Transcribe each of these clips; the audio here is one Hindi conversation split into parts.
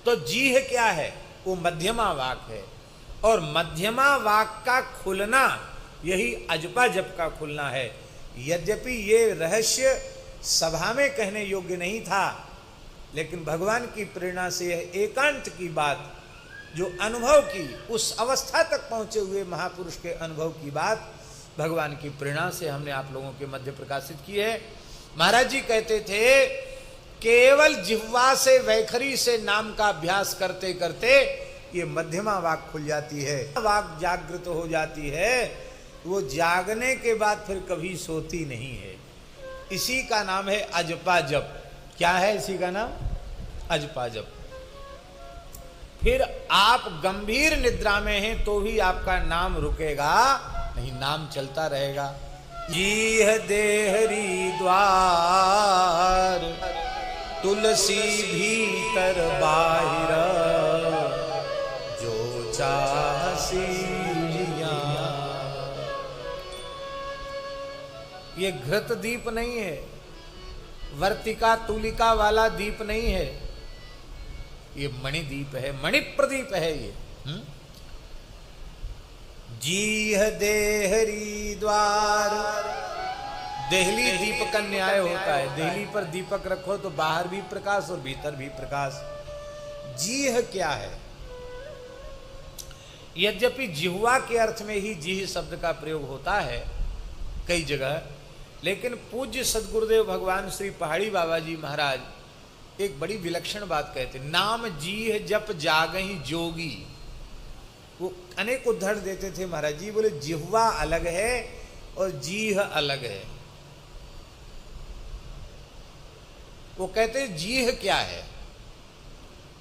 तो जीह क्या है? वो मध्यमा वाक है, और मध्यमा वाक का खुलना यही अजपा जप का खुलना है। यद्यपि ये रहस्य सभा में कहने योग्य नहीं था, लेकिन भगवान की प्रेरणा से यह एकांत की बात, जो अनुभव की, उस अवस्था तक पहुंचे हुए महापुरुष के अनुभव की बात भगवान की प्रेरणा से हमने आप लोगों के मध्य प्रकाशित की है। महाराज जी कहते थे, केवल जिह्वा से, वैखरी से नाम का अभ्यास करते करते ये मध्यमा वाक खुल जाती है, वाक जागृत हो जाती है। वो जागने के बाद फिर कभी सोती नहीं है। इसी का नाम है अजपा जप। क्या है इसी का नाम? अजपा जप। फिर आप गंभीर निद्रा में हैं तो भी आपका नाम रुकेगा नहीं, नाम चलता रहेगा। जीह देहरी द्वार, तुलसी भीतर बाहिर, जो चाहसी जिया। ये घृत दीप नहीं है, वर्तिका तुलिका वाला दीप नहीं है, ये मणिदीप है, मणि प्रदीप है ये। जीह देहरी द्वार, देहली दीप का न्याय होता है। देहली पर दीपक रखो तो बाहर भी प्रकाश और भीतर भी प्रकाश। जीह क्या है? यद्यपि जिह्वा के अर्थ में ही जीह शब्द का प्रयोग होता है कई जगह, लेकिन पूज्य सदगुरुदेव भगवान श्री पहाड़ी बाबा जी महाराज एक बड़ी विलक्षण बात कहते, नाम जीह जप जागहि जोगी। वो अनेक उद्धरण देते थे महाराज जी, बोले जिह्वा अलग है और जीह अलग है। वो कहते जीह क्या है?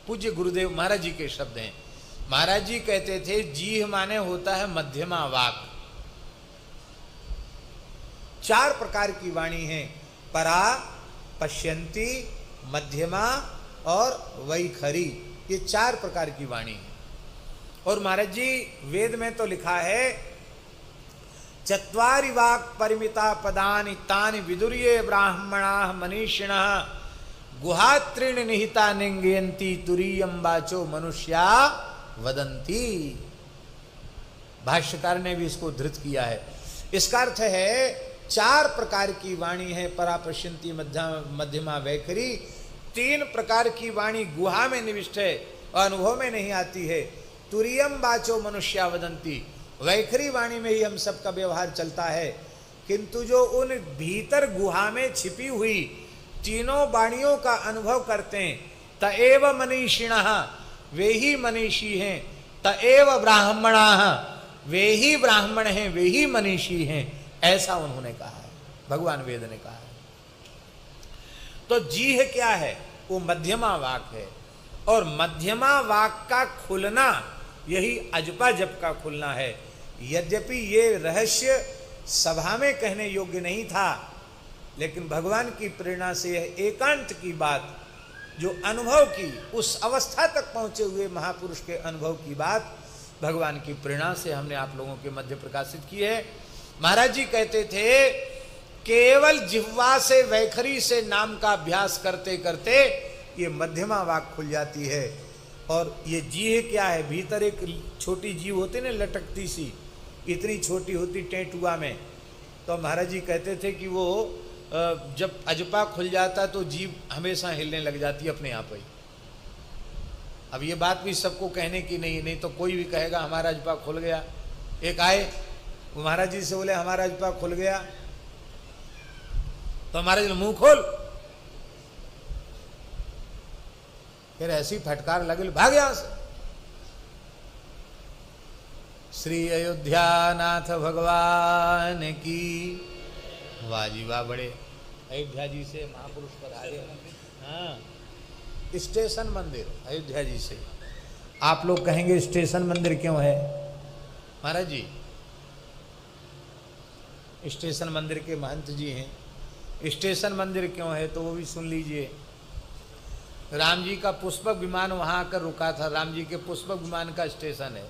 पूज्य गुरुदेव महाराज जी के शब्द हैं। महाराज जी कहते थे जीह माने होता है मध्यमा वाक। 4 प्रकार की वाणी है, परा, पश्यंती, मध्यमा और वैखरी। ये 4 प्रकार की वाणी है। और महाराज जी वेद में तो लिखा है, चत्वारि वाक् परिमिता पदानि तानि विदुर्ये ब्राह्मणाः मनीषिणः गुहात्रीणि निहिता निंगयन्ति तुरीयं वाचो मनुष्या वदन्ति। भाष्यकार ने भी इसको धृत किया है। इसका अर्थ है 4 प्रकार की वाणी है, परा, पश्यंती, मध्यमा, वैखरी। 3 प्रकार की वाणी गुहा में निविष्ट है और अनुभव में नहीं आती है। तुरीयम वाचो मनुष्या वदंती, वैखरी वाणी में ही हम सबका व्यवहार चलता है, किंतु जो उन भीतर गुहा में छिपी हुई तीनों वाणियों का अनुभव करते हैं, तएव मनीषिणः, वे ही मनीषी हैं, तएव ब्राह्मणाः, वे ही ब्राह्मण हैं, वे ही मनीषी हैं, ऐसा उन्होंने कहा है, भगवान वेद ने कहा है। तो जीह क्या है? वो मध्यमा वाक है, और मध्यमा वाक का खुलना यही अजपा जप का खुलना है। यद्यपि ये रहस्य सभा में कहने योग्य नहीं था, लेकिन भगवान की प्रेरणा से यह एकांत की बात, जो अनुभव की, उस अवस्था तक पहुंचे हुए महापुरुष के अनुभव की बात भगवान की प्रेरणा से हमने आप लोगों के मध्य प्रकाशित की है। महाराज जी कहते थे, केवल जिह्वा से, वैखरी से नाम का अभ्यास करते करते ये मध्यमा वाक खुल जाती है। और ये जीह क्या है? भीतर एक छोटी जीव होती ना, लटकती सी, इतनी छोटी होती टेंटुआ में। तो महाराज जी कहते थे कि वो जब अजपा खुल जाता तो जीव हमेशा हिलने लग जाती अपने आप ही। अब ये बात भी सबको कहने की नहीं तो कोई भी कहेगा हमारा अजपा खुल गया। एक आए, वो महाराज जी से बोले हमारा अजपा खुल गया, तो महाराज जी मुंह खोल, फिर ऐसी फटकार लगे, भाग यहां से। श्री अयोध्या नाथ भगवान की वाजी वाह। बड़े अयोध्या जी से महापुरुष पधारे। हाँ, स्टेशन मंदिर अयोध्या जी से। आप लोग कहेंगे स्टेशन मंदिर क्यों है? महाराज जी स्टेशन मंदिर के महंत जी हैं। स्टेशन मंदिर क्यों है तो वो भी सुन लीजिए। राम जी का पुष्पक विमान वहां आकर रुका था। राम जी के पुष्पक विमान का स्टेशन है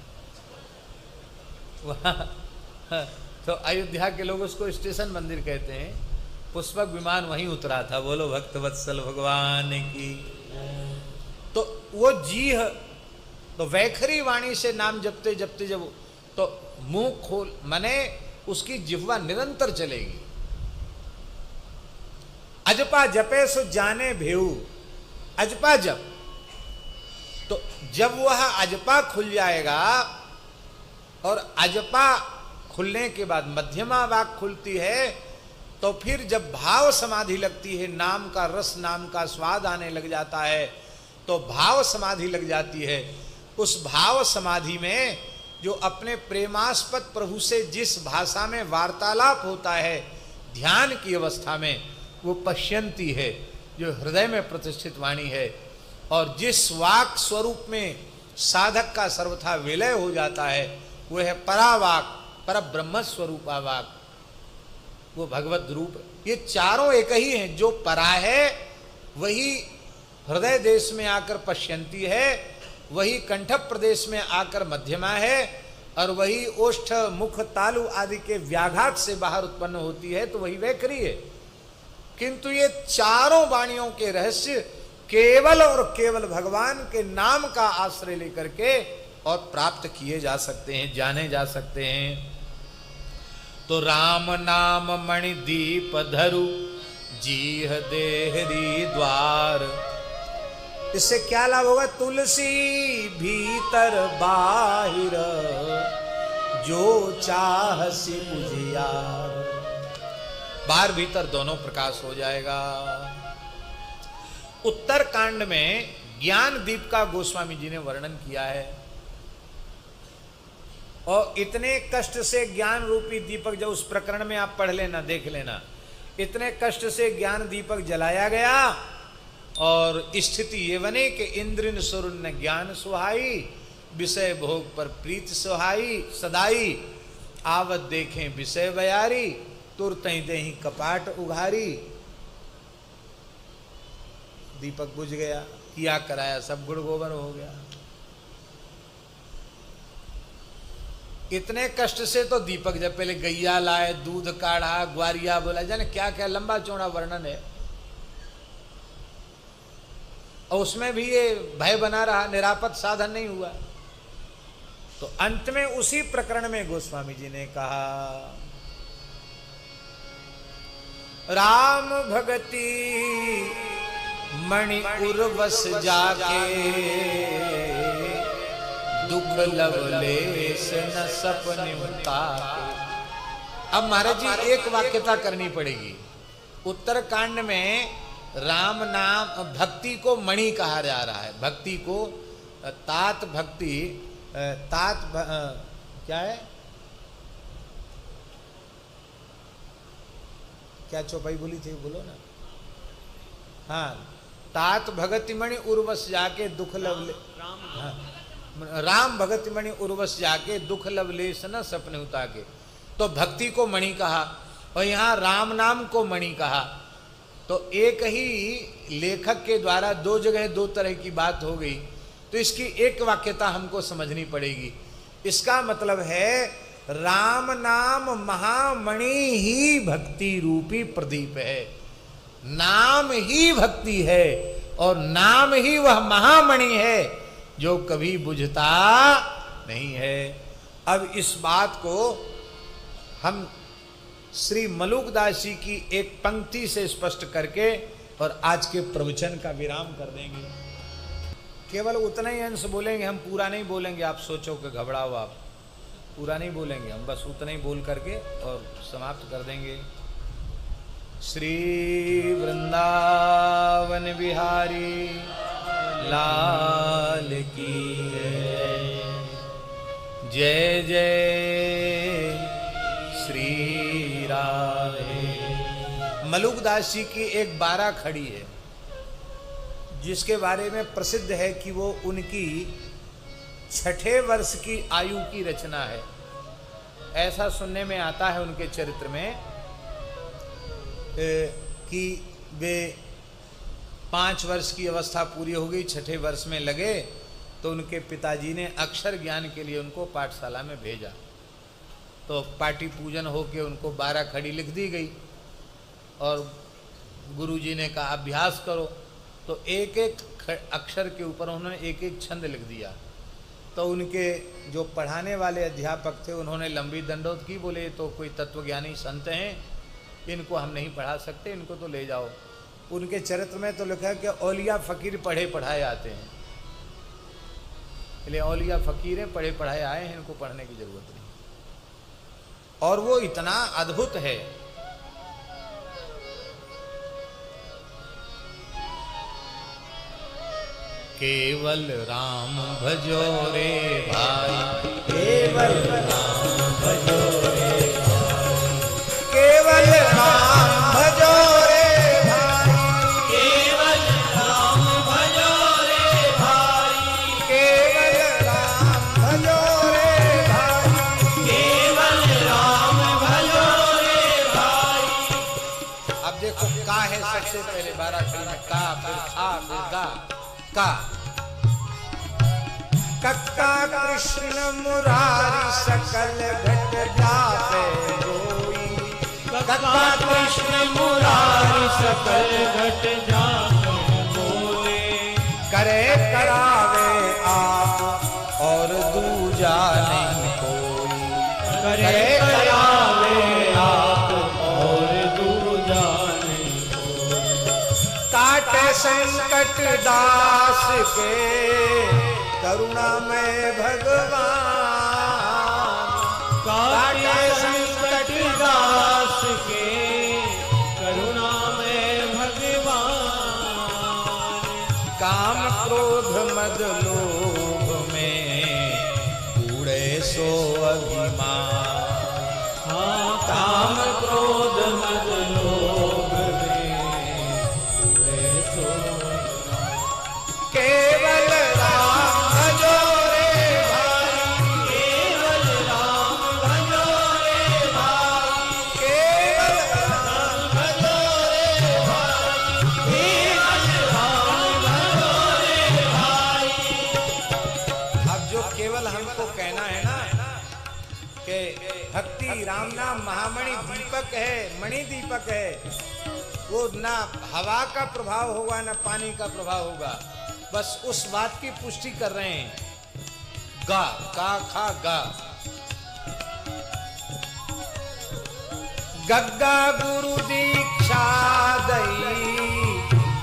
वहाँ। तो अयोध्या के लोग उसको स्टेशन मंदिर कहते हैं। पुष्पक विमान वहीं उतरा था। बोलो भक्तवत्सल भगवान की। तो वो जीह, तो वैखरी वाणी से नाम जपते जपते जब तो मुंह खोल, माने उसकी जिह्वा निरंतर चलेगी। अजपा जपे सो जाने भेऊ, अजपा जप। तो जब वह अजपा खुल जाएगा, और अजपा खुलने के बाद मध्यमा वाक खुलती है, तो फिर जब भाव समाधि लगती है, नाम का रस, नाम का स्वाद आने लग जाता है, तो भाव समाधि लग जाती है। उस भाव समाधि में जो अपने प्रेमास्पद प्रभु से जिस भाषा में वार्तालाप होता है ध्यान की अवस्था में, वो पश्यंती है, जो हृदय में प्रतिष्ठित वाणी है। और जिस वाक स्वरूप में साधक का सर्वथा विलय हो जाता है, वो है परावाक, पर ब्रह्म स्वरूपा वाक, वो भगवत रूप। ये चारों एक ही हैं। जो परा है वही हृदय देश में आकर पश्यंती है, वही कंठ प्रदेश में आकर मध्यमा है, और वही ओष्ठ, मुख, तालु आदि के व्याघात से बाहर उत्पन्न होती है, तो वही वैखरी है। किंतु ये चारों वाणियों के रहस्य केवल और केवल भगवान के नाम का आश्रय लेकर के और प्राप्त किए जा सकते हैं, जाने जा सकते हैं। तो राम नाम मणि दीप धरु, जीह देहरी द्वार। इससे क्या लाभ होगा? तुलसी भीतर बाहिर, जो चाहसी बुझियार। बाहर भीतर दोनों प्रकाश हो जाएगा। उत्तर कांड में ज्ञान दीप का गोस्वामी जी ने वर्णन किया है, और इतने कष्ट से ज्ञान रूपी दीपक, जब उस प्रकरण में आप पढ़ लेना, देख लेना, इतने कष्ट से ज्ञान दीपक जलाया गया, और स्थिति ये बने कि इंद्रिन सुरुन ज्ञान सुहाई, विषय भोग पर प्रीत सुहाई सदाई, आवत देखें विषय बयारी, तुरतई देही कपाट उघारी। दीपक बुझ गया, किया कराया सब गुड़ गोबर हो गया। इतने कष्ट से तो दीपक, जब पहले गैया लाए, दूध काढ़ा, ग्वारिया बोला, जाने क्या क्या लंबा चौड़ा वर्णन है, और उसमें भी ये भय बना रहा, निरापद साधन नहीं हुआ। तो अंत में उसी प्रकरण में गोस्वामी जी ने कहा, राम भगति मणि उर्वश जाके, दुख लवलेश न सपने उताके। अब महाराज जी एक वाक्यता करनी पड़ेगी। उत्तरकांड में राम नाम भक्ति को मणि कहा जा रहा है, भक्ति को तात भक्ति, क्या है, क्या चौपाई बोली थी, बोलो ना। हाँ, तात भगति मणि उर्वश जाके दुख लवले, हाँ, राम भगति मणि उर्वश जाके दुख लवलेश न सपने उताके। तो भक्ति को मणि कहा, और यहाँ राम नाम को मणि कहा। तो एक ही लेखक के द्वारा दो जगह दो तरह की बात हो गई, तो इसकी एक वाक्यता हमको समझनी पड़ेगी। इसका मतलब है राम नाम महामणि ही भक्ति रूपी प्रदीप है, नाम ही भक्ति है, और नाम ही वह महामणि है जो कभी बुझता नहीं है। अब इस बात को हम श्री मलुकदास जी की एक पंक्ति से स्पष्ट करके और आज के प्रवचन का विराम कर देंगे। केवल उतना ही अंश बोलेंगे, हम पूरा नहीं बोलेंगे। आप सोचो कि घबराओ, आप पूरा नहीं बोलेंगे, हम बस उतना ही बोल करके और समाप्त कर देंगे। श्री वृंदावन बिहारी लाल की जय जय श्री राधे। मलुकदास जी की एक 12 खड़ी है, जिसके बारे में प्रसिद्ध है कि वो उनकी 6ठे वर्ष की आयु की रचना है। ऐसा सुनने में आता है उनके चरित्र में कि वे 5 वर्ष की अवस्था पूरी हो गई, 6ठे वर्ष में लगे, तो उनके पिताजी ने अक्षर ज्ञान के लिए उनको पाठशाला में भेजा। तो पाटी पूजन होके उनको 12 खड़ी लिख दी गई और गुरुजी ने कहा अभ्यास करो, तो एक एक अक्षर के ऊपर उन्होंने एक एक छंद लिख दिया। तो उनके जो पढ़ाने वाले अध्यापक थे उन्होंने लंबी दंडोत की, बोले तो कोई तत्वज्ञानी संत हैं, इनको हम नहीं पढ़ा सकते, इनको तो ले जाओ। उनके चरित्र में तो लिखा है कि औलिया फकीर पढ़े पढ़ाए आते हैं, इसलिए औलिया फकीर हैं, पढ़े पढ़ाए आए हैं, इनको पढ़ने की जरूरत नहीं। और वो इतना अद्भुत है, केवल राम भजो रे भाई, केवल राम भजो रे भाई, केवल राम भजो रे भाई, केवल राम भजो रे भाई, केवल राम भजो रे भाई, केवल राम भजो रे भाई। अब देखो का है सबसे पहले 12 अक्षर में, का फिर खा फिर गा। का कक्का कृष्ण मुरारी सकल घट जाते गोई, कक्का कृष्ण मुरारी सकल घट जाते गोई, करे करावे आप और दूजा नहीं कोई, करे करावे आप और दूजा नहीं कोई, काटे संकट दास के करुणा में भगवान, काटे संकट दास के करुणा में भगवान, काम क्रोध मद लोभ में कूड़े सो अभिमान, हाँ काम क्रोध मद लोभ में कूड़े सो अभिमान, केवल भक्ति राम नाम महामणि दीपक है, मणि दीपक है, वो ना हवा का प्रभाव होगा ना पानी का प्रभाव होगा, बस उस बात की पुष्टि कर रहे हैं। गा का खा गा, गग्गा गुरु दीक्षा दई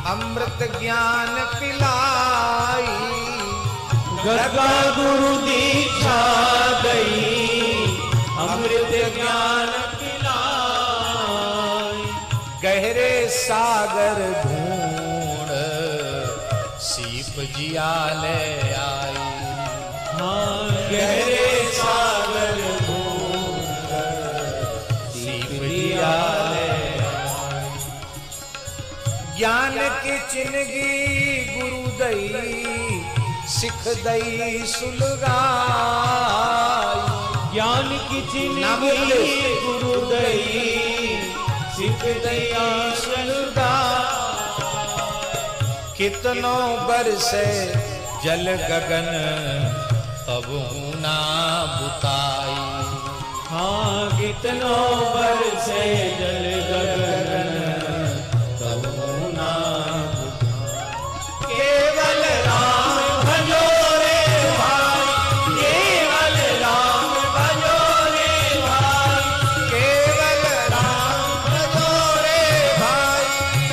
अमृत ज्ञान पिलाई, गग्गा गुरु दीक्षा दई अमृत ज्ञान पिलाई, गहरे सागर ढूंढ सीप जिया ले आई, हाँ गहरे सागर ढूंढ सीप जिया ले आई, ज्ञान की चिन्हगी गुरु दई सिख दई सुलगाई, ज्ञान की चिन्हगी गुरु दई सिख दया सुलगा, कितनों बरसे जल गगन तब ना बुताई, हाँ कितनों बरसे जल गगन तब ना बुताई, केवल राम भजो रे भाई, केवल राम भजो रे भाई, केवल राम भजो रे भाई,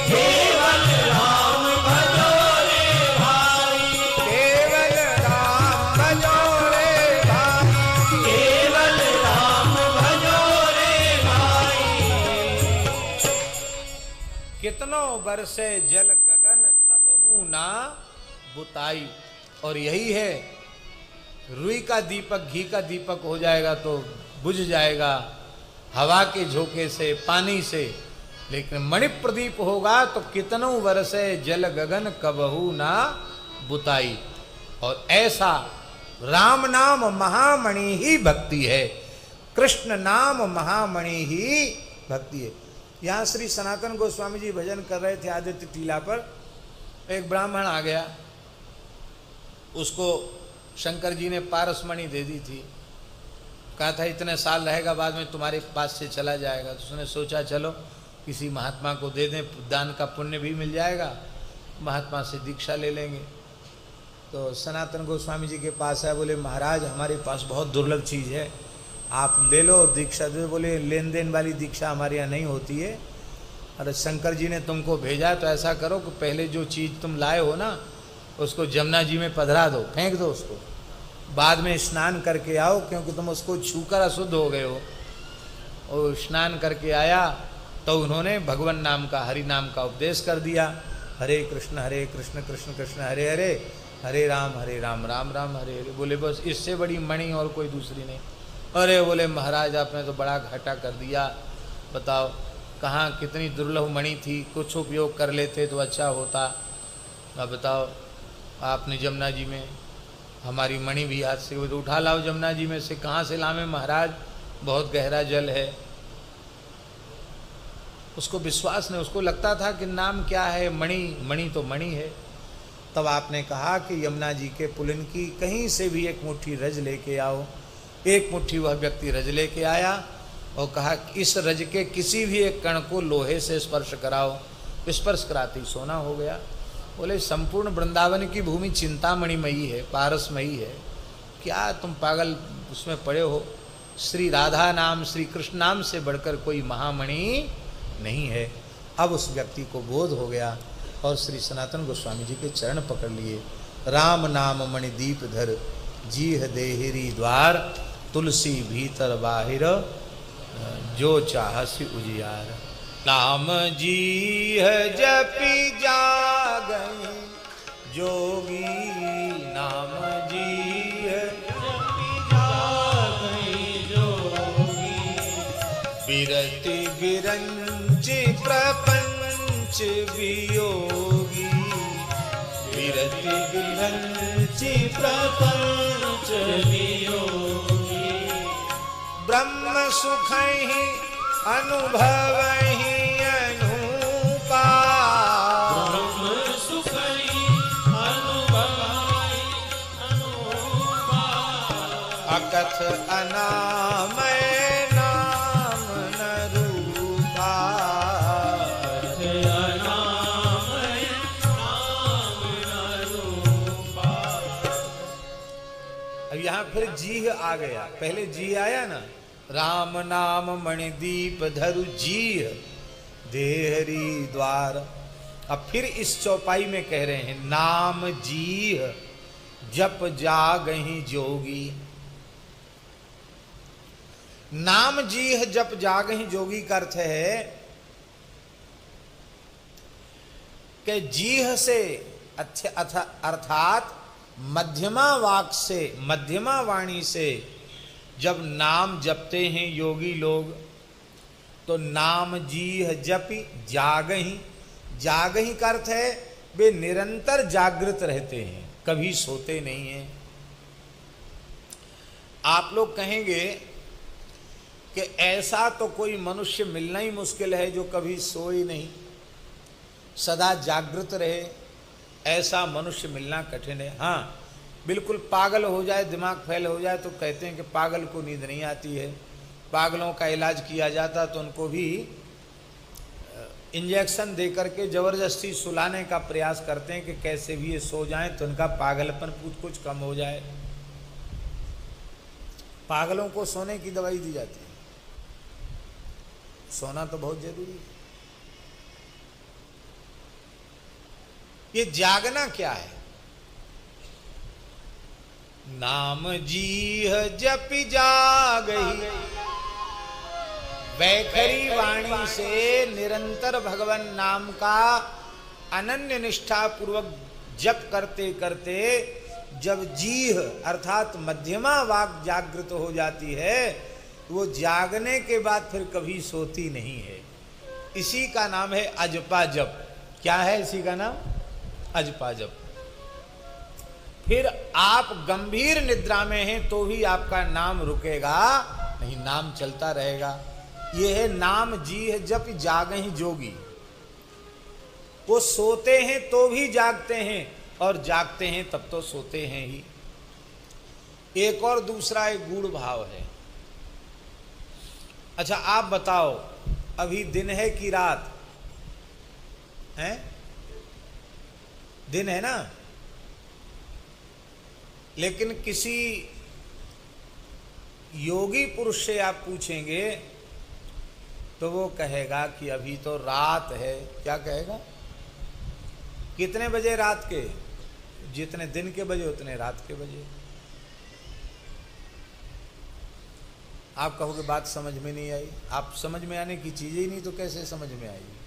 केवल राम भजो रे भाई, केवल राम भजो रे भाई, केवल राम भजो रे भाई। कितनों बरसे जल गगन तबहू ना बुताई, और यही है रुई का दीपक घी का दीपक हो जाएगा तो बुझ जाएगा हवा के झोंके से, पानी से, लेकिन मणि प्रदीप होगा तो कितनों बरसे जल गगन कबहू ना बुताई। और ऐसा राम नाम महामणि ही भक्ति है, कृष्ण नाम महामणि ही भक्ति है। यहाँ श्री सनातन गोस्वामी जी भजन कर रहे थे आदित्य टीला पर, एक ब्राह्मण आ गया, उसको शंकर जी ने पारसमणि दे दी थी, कहा था इतने साल रहेगा, बाद में तुम्हारे पास से चला जाएगा। तो उसने सोचा चलो किसी महात्मा को दे दें, दान का पुण्य भी मिल जाएगा, महात्मा से दीक्षा ले लेंगे। तो सनातन गोस्वामी जी के पास है, बोले महाराज हमारे पास बहुत दुर्लभ चीज़ है, आप ले लो दीक्षा दे। बोले लेन देन वाली दीक्षा हमारे यहाँ नहीं होती है, अरे शंकर जी ने तुमको भेजा तो ऐसा करो कि पहले जो चीज़ तुम लाए हो ना उसको जमुना जी में पधरा दो, फेंक दो उसको, बाद में स्नान करके आओ, क्योंकि तुम उसको छूकर अशुद्ध हो गए हो। और स्नान करके आया तो उन्होंने भगवान नाम का, हरि नाम का उपदेश कर दिया। हरे कृष्ण कृष्ण कृष्ण हरे हरे, हरे राम राम राम हरे हरे। बोले बस इससे बड़ी मणि और कोई दूसरी नहीं। अरे बोले महाराज आपने तो बड़ा घाटा कर दिया, बताओ कहाँ कितनी दुर्लभ मणि थी, कुछ उपयोग कर लेते तो अच्छा होता। अब बताओ आपने जमुना जी में हमारी मणि भी हाथ से तो उठा लाओ जमुना जी में से। कहाँ से लावे महाराज, बहुत गहरा जल है। उसको विश्वास नहीं, उसको लगता था कि नाम क्या है, मणि, मणि तो मणि है। तब आपने कहा कि यमुना जी के पुलिन की कहीं से भी एक मुट्ठी रज लेके आओ। एक मुट्ठी वह व्यक्ति रज लेके आया और कहा इस रज के किसी भी एक कण को लोहे से स्पर्श कराओ। स्पर्श कराते ही सोना हो गया। बोले संपूर्ण वृंदावन की भूमि चिंतामणिमयी है, पारसमयी है, क्या तुम पागल उसमें पड़े हो। श्री राधा नाम, श्री कृष्ण नाम से बढ़कर कोई महामणि नहीं है। अब उस व्यक्ति को बोध हो गया और श्री सनातन गोस्वामी जी के चरण पकड़ लिए। राम नाम मणिदीप धर, जीह देहरी द्वार, तुलसी भीतर बाहिर, जो चाहसी उजियार। नाम जीह जपी जागई जोगी, नाम जीह जपी जागई जोगी। बिरति बिरंचि प्रपंच वियोगी, बिरति बिरंचि प्रपंच वियोगी। ब्रह्म सुखहि अनुभवहि अनूपा, ब्रह्म सुखहि अनुभवहि अनूपा। अकथ अनामय नाम न रूपा, अकथ अनामय नाम न रूपा। अब यहाँ फिर जीह आ गया, पहले जी आया ना, राम नाम मणिदीप धरु जीह देहरी द्वार। अब फिर इस चौपाई में कह रहे हैं नाम जीह जप जागहि जोगी। नाम जीह जप जागहि जोगी का अर्थ है कि जीह से अर्थात मध्यमा वाक से, मध्यमा वाणी से जब नाम जपते हैं योगी लोग तो नाम जीह जपि जागहि। जागहि का अर्थ है वे निरंतर जागृत रहते हैं, कभी सोते नहीं हैं। आप लोग कहेंगे कि ऐसा तो कोई मनुष्य मिलना ही मुश्किल है जो कभी सोए नहीं, सदा जागृत रहे, ऐसा मनुष्य मिलना कठिन है। हाँ बिल्कुल पागल हो जाए, दिमाग फैल हो जाए तो कहते हैं कि पागल को नींद नहीं आती है। पागलों का इलाज किया जाता तो उनको भी इंजेक्शन दे करके ज़बरदस्ती सुलाने का प्रयास करते हैं कि कैसे भी ये सो जाएं तो उनका पागलपन कुछ कम हो जाए। पागलों को सोने की दवाई दी जाती है, सोना तो बहुत जरूरी है। ये जागना क्या है? नाम जीह जपि जागहि, वैखरी वाणी से निरंतर भगवान नाम का अनन्य निष्ठा पूर्वक जप करते करते जब जीह अर्थात मध्यमा वाक जागृत हो जाती है, वो जागने के बाद फिर कभी सोती नहीं है। इसी का नाम है अजपा जप। क्या है इसी का नाम? अजपा जप। फिर आप गंभीर निद्रा में हैं तो भी आपका नाम रुकेगा नहीं, नाम चलता रहेगा। यह है नाम जीह जप जागहि जोगी। वो सोते हैं तो भी जागते हैं और जागते हैं तब तो सोते हैं ही। एक और दूसरा एक गूढ़ भाव है। अच्छा आप बताओ, अभी दिन है कि रात है? दिन है ना। लेकिन किसी योगी पुरुष से आप पूछेंगे तो वो कहेगा कि अभी तो रात है। क्या कहेगा? कितने बजे रात के? जितने दिन के बजे उतने रात के बजे। आप कहोगे बात समझ में नहीं आई। आप समझ में आने की चीज ही नहीं तो कैसे समझ में आएगी?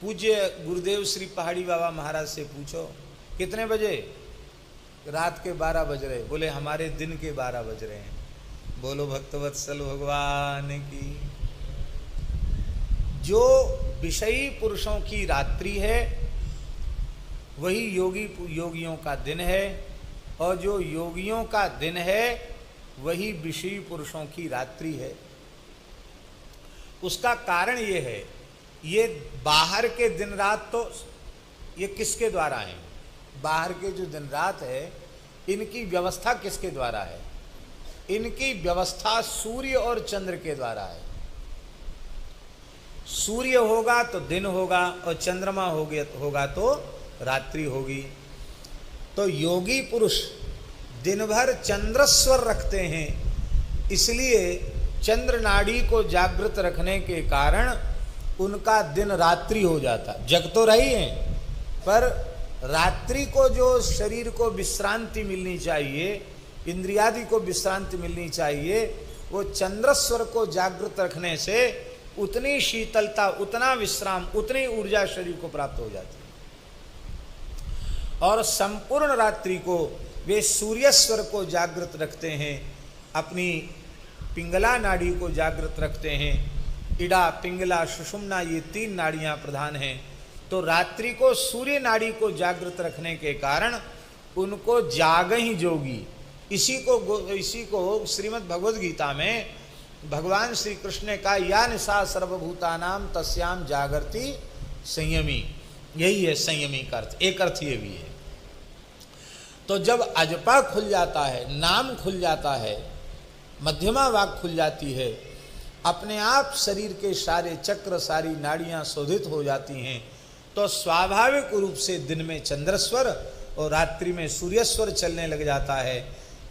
पूज्य गुरुदेव श्री पहाड़ी बाबा महाराज से पूछो कितने बजे? रात के 12 बज रहे। बोले हमारे दिन के 12 बज रहे हैं। बोलो भक्तवत्सल भगवान की। जो विषयी पुरुषों की रात्रि है वही योगियों का दिन है, और जो योगियों का दिन है वही विषयी पुरुषों की रात्रि है। उसका कारण ये है, ये बाहर के दिन रात तो ये किसके द्वारा है? बाहर के जो दिन रात है इनकी व्यवस्था किसके द्वारा है? इनकी व्यवस्था सूर्य और चंद्र के द्वारा है। सूर्य होगा तो दिन होगा और चंद्रमा होगा तो रात्रि होगी। तो योगी पुरुष दिन भर चंद्रस्वर रखते हैं, इसलिए चंद्र नाड़ी को जागृत रखने के कारण उनका दिन रात्रि हो जाता। जग तो रही हैं, पर रात्रि को जो शरीर को विश्रांति मिलनी चाहिए, इंद्रियादि को विश्रांति मिलनी चाहिए, वो चंद्रस्वर को जागृत रखने से उतनी शीतलता, उतना विश्राम, उतनी ऊर्जा शरीर को प्राप्त हो जाती है। और संपूर्ण रात्रि को वे सूर्यस्वर को जागृत रखते हैं, अपनी पिंगला नाड़ी को जागृत रखते हैं। इड़ा, पिंगला, सुषुम्ना ये 3 नाड़ियां प्रधान हैं। तो रात्रि को सूर्य नाड़ी को जागृत रखने के कारण उनको जागहि जोगी। इसी को श्रीमद् भगवद गीता में भगवान श्री कृष्ण ने कहा, या निशा सर्वभूतानाम तस्याम जागृति संयमी। यही है संयमी का अर्थ। एक अर्थ ये भी है। तो जब अजपा खुल जाता है, नाम खुल जाता है, मध्यमा वाक खुल जाती है, अपने आप शरीर के सारे चक्र, सारी नाड़ियां शोधित हो जाती हैं, तो स्वाभाविक रूप से दिन में चंद्रस्वर और रात्रि में सूर्यस्वर चलने लग जाता है।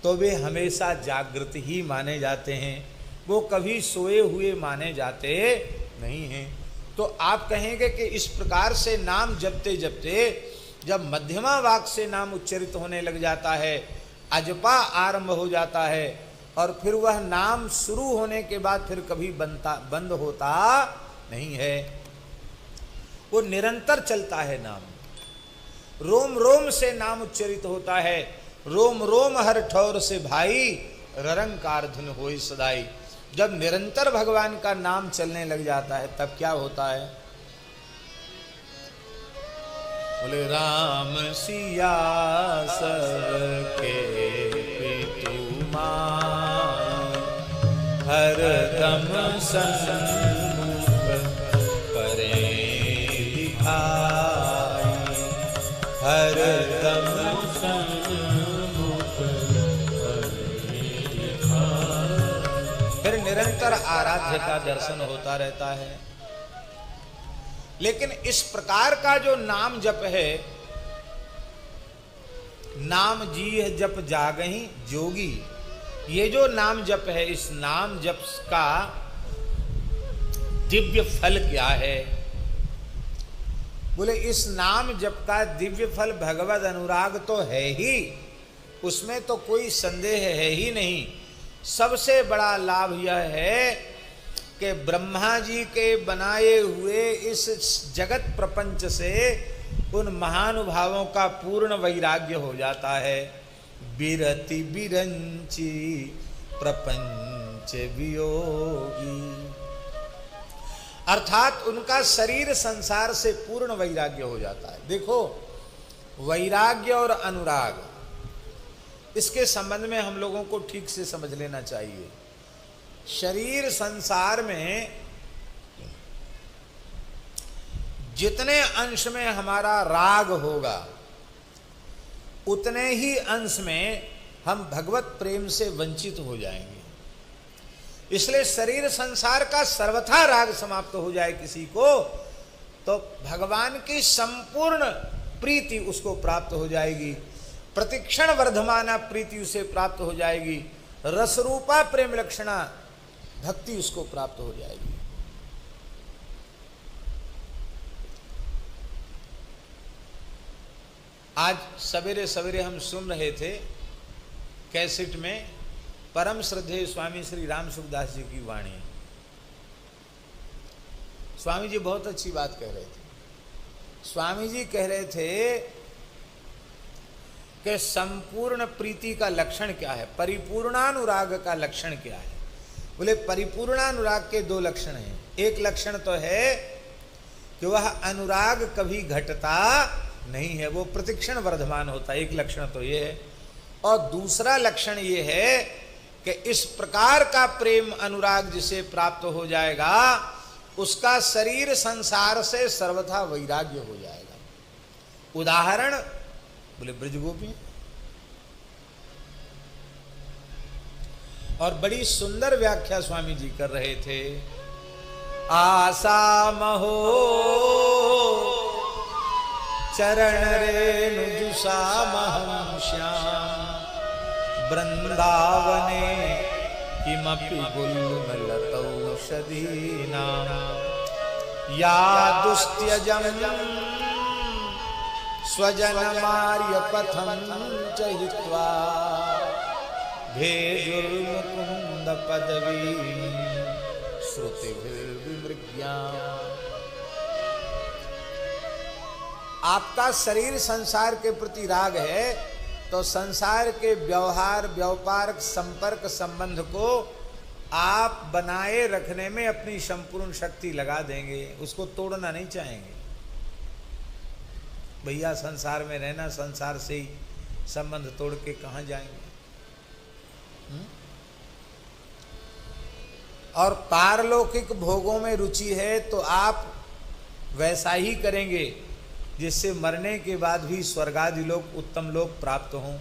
तो वे हमेशा जागृत ही माने जाते हैं, वो कभी सोए हुए माने जाते नहीं हैं। तो आप कहेंगे कि इस प्रकार से नाम जपते जपते जब मध्यमा वाक से नाम उच्चरित होने लग जाता है, अजपा आरंभ हो जाता है, और फिर वह नाम शुरू होने के बाद फिर कभी बंद होता नहीं है, वो निरंतर चलता है नाम। रोम रोम से नाम उच्चरित होता है। रोम रोम हर ठौर से भाई, ररंकार धुन होई सदाई। जब निरंतर भगवान का नाम चलने लग जाता है तब क्या होता है? बोले राम सिया सबके पितु मान, हर दम सन्मुख करे दिखाई, हर दम सन्मुख करे दिखाई। फिर निरंतर आराध्य का दर्शन होता रहता है। लेकिन इस प्रकार का जो नाम जप है, नाम जी है जप जागहि जोगी, ये जो नाम जप है, इस नाम जप का दिव्य फल क्या है? बोले इस नाम जप का दिव्य फल भगवद अनुराग तो है ही, उसमें तो कोई संदेह है ही नहीं। सबसे बड़ा लाभ यह है कि ब्रह्मा जी के बनाए हुए इस जगत प्रपंच से उन महानुभावों का पूर्ण वैराग्य हो जाता है। बिरति बिरंची प्रपंच वियोगी, अर्थात उनका शरीर संसार से पूर्ण वैराग्य हो जाता है। देखो, वैराग्य और अनुराग, इसके संबंध में हम लोगों को ठीक से समझ लेना चाहिए। शरीर संसार में जितने अंश में हमारा राग होगा, उतने ही अंश में हम भगवत प्रेम से वंचित हो जाएंगे। इसलिए शरीर संसार का सर्वथा राग समाप्त हो जाए किसी को, तो भगवान की संपूर्ण प्रीति उसको प्राप्त हो जाएगी, प्रतिक्षण वर्धमाना प्रीति उसे प्राप्त हो जाएगी, रसरूपा प्रेम लक्षणा भक्ति उसको प्राप्त हो जाएगी। आज सवेरे सवेरे हम सुन रहे थे कैसेट में परम श्रद्धेय स्वामी श्री राम सुखदास जी की वाणी। स्वामी जी बहुत अच्छी बात कह रहे थे। स्वामी जी कह रहे थे कि संपूर्ण प्रीति का लक्षण क्या है, परिपूर्णानुराग का लक्षण क्या है। बोले परिपूर्णानुराग के दो लक्षण हैं। एक लक्षण तो है कि वह अनुराग कभी घटता नहीं है, वो प्रतिक्षण वर्धमान होता है, एक लक्षण तो ये है। और दूसरा लक्षण ये है कि इस प्रकार का प्रेम अनुराग जिसे प्राप्त हो जाएगा उसका शरीर संसार से सर्वथा वैराग्य हो जाएगा। उदाहरण बोले ब्रजगोपी। और बड़ी सुंदर व्याख्या स्वामी जी कर रहे थे। आसा महो चरण रेणुजुषा महं श्याम वृंदावने किमपि गुल्मलतौषधीनां या दुस्त्यजं स्वजनमार्यपथं च हित्वा भेजुर्मुकुन्द पदवीं श्रुतिभिर्विमृग्याम्। आपका शरीर संसार के प्रति राग है तो संसार के व्यवहार व्यापार संपर्क संबंध को आप बनाए रखने में अपनी संपूर्ण शक्ति लगा देंगे, उसको तोड़ना नहीं चाहेंगे। भैया संसार में रहना, संसार से ही संबंध तोड़ के कहाँ जाएंगे। और पारलौकिक भोगों में रुचि है तो आप वैसा ही करेंगे जिससे मरने के बाद भी स्वर्गादि लोक उत्तम लोक प्राप्त हो,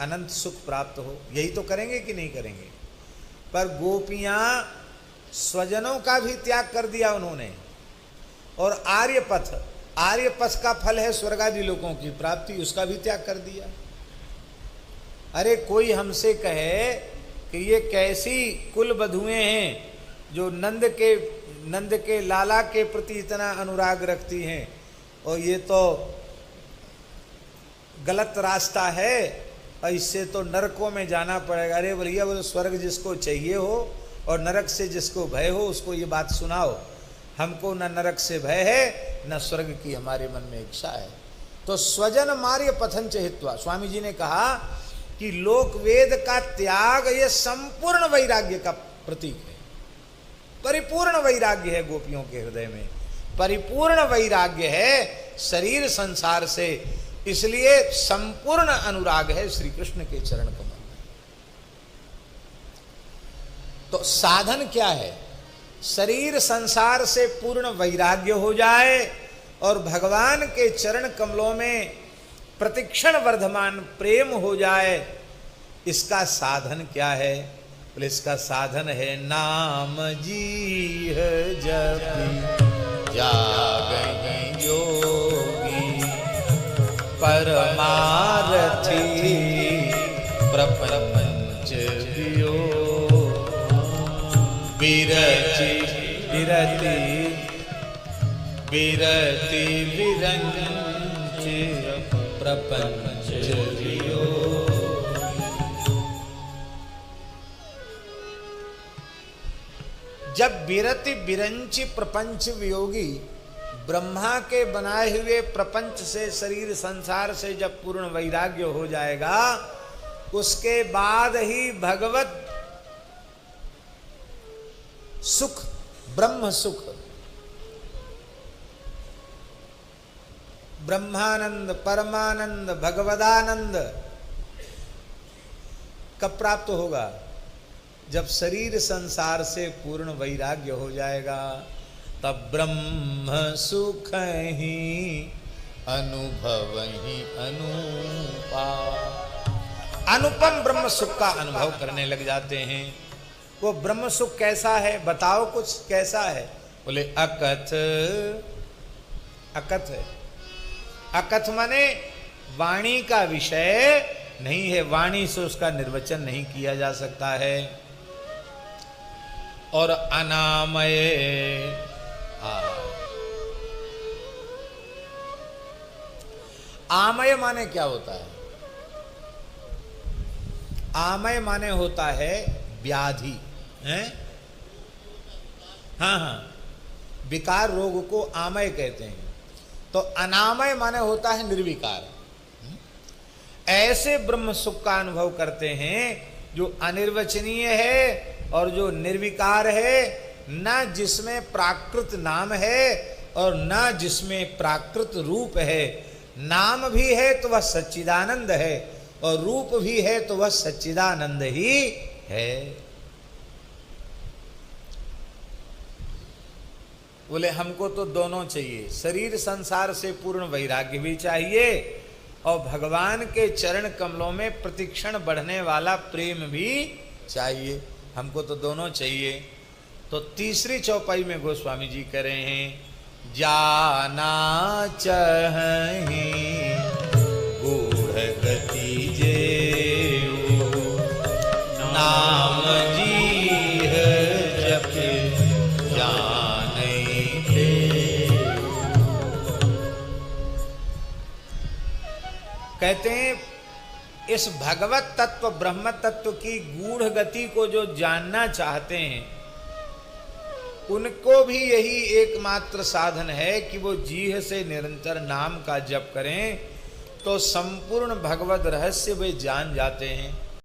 अनंत सुख प्राप्त हो। यही तो करेंगे कि नहीं करेंगे। पर गोपियां स्वजनों का भी त्याग कर दिया उन्होंने। और आर्यपथ का फल है स्वर्गादि लोकों की प्राप्ति, उसका भी त्याग कर दिया। अरे कोई हमसे कहे कि ये कैसी कुल वधुएं हैं जो नंद के लाला के प्रति इतना अनुराग रखती हैं, और ये तो गलत रास्ता है और इससे तो नरकों में जाना पड़ेगा। अरे भैया वो स्वर्ग जिसको चाहिए हो और नरक से जिसको भय हो उसको ये बात सुनाओ। हमको न नरक से भय है न स्वर्ग की हमारे मन में इच्छा है। तो स्वजन मार्य पथन चहित्वा, स्वामी जी ने कहा कि लोक वेद का त्याग ये संपूर्ण वैराग्य का प्रतीक है। परिपूर्ण वैराग्य है गोपियों के हृदय में, परिपूर्ण वैराग्य है शरीर संसार से, इसलिए संपूर्ण अनुराग है श्री कृष्ण के चरण कमल में। तो साधन क्या है? शरीर संसार से पूर्ण वैराग्य हो जाए और भगवान के चरण कमलों में प्रतिक्षण वर्धमान प्रेम हो जाए। इसका साधन क्या है? बोले इसका साधन है नाम जी जपि जागहि योगी परमारथी प्रपंच वियो विरति विरंच प्रपंच वियो। जब विरति विरंची प्रपंच वियोगी ब्रह्मा के बनाए हुए प्रपंच से शरीर संसार से जब पूर्ण वैराग्य हो जाएगा, उसके बाद ही भगवत सुख, ब्रह्म सुख, ब्रह्मानंद, परमानंद, भगवदानंद कब प्राप्त होगा? जब शरीर संसार से पूर्ण वैराग्य हो जाएगा, तब ब्रह्म सुख ही अनुभव ही अनुपा। अनुपम ब्रह्म सुख का अनुभव करने लग जाते हैं। वो ब्रह्म सुख कैसा है, बताओ कुछ, कैसा है? बोले अकथ, अकथ है। अकथ माने वाणी का विषय नहीं है, वाणी से उसका निर्वचन नहीं किया जा सकता है। और अनामय, आमय माने क्या होता है? आमय माने होता है व्याधि, हैं? हाँ हाँ, विकार रोग को आमय कहते हैं। तो अनामय माने होता है निर्विकार। ऐसे ब्रह्म सुख का अनुभव करते हैं जो अनिर्वचनीय है और जो निर्विकार है, न जिसमें प्राकृत नाम है और न जिसमें प्राकृत रूप है। नाम भी है तो वह सच्चिदानंद है और रूप भी है तो वह सच्चिदानंद ही है। बोले हमको तो दोनों चाहिए, शरीर संसार से पूर्ण वैराग्य भी चाहिए और भगवान के चरण कमलों में प्रतिक्षण बढ़ने वाला प्रेम भी चाहिए। हमको तो दोनों चाहिए। तो तीसरी चौपाई में गोस्वामी जी कह रहे हैं, जाना चाहे गूढ़ गति जेऊ, नाम जीह जपे जाने दे। कहते हैं इस भगवत तत्व ब्रह्म तत्व की गूढ़ गति को जो जानना चाहते हैं, उनको भी यही एकमात्र साधन है कि वो जीह से निरंतर नाम का जप करें तो संपूर्ण भगवत रहस्य वे जान जाते हैं।